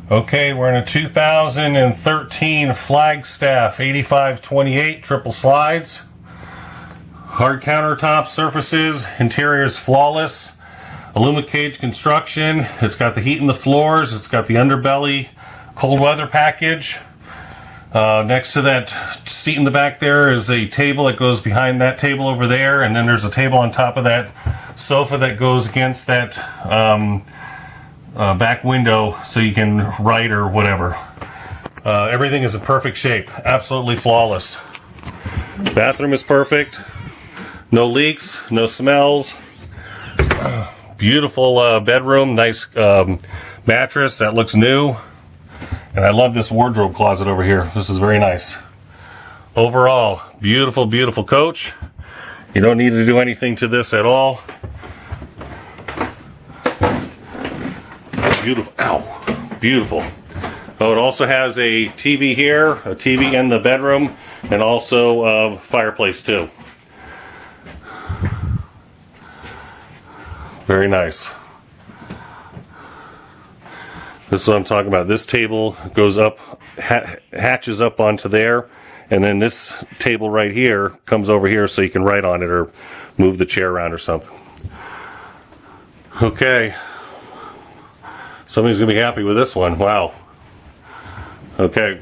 Okay, we're in a 2013 Flagstaff 8528 triple slides. Hard countertop surfaces, interior is flawless. Aluminum cage construction. It's got the heat in the floors. It's got the underbelly cold weather package. Next to that seat in the back there is a table that goes behind that table over there, and then there's a table on top of that sofa that goes against that back window so you can write or whatever. Everything is in perfect shape, absolutely flawless. Bathroom is perfect, no leaks, no smells. Beautiful bedroom, nice mattress that looks new. And I love this wardrobe closet over here. This is very nice. Overall, beautiful, beautiful coach. You don't need to do anything to this at all. Beautiful. Ow. Beautiful. Oh, it also has a TV here, a TV in the bedroom, and also a fireplace too. Very nice. This is what I'm talking about. This table goes up, hatches up onto there, and then this table right here comes over here so you can write on it or move the chair around or something. Okay. Somebody's going to be happy with this one. Wow. Okay.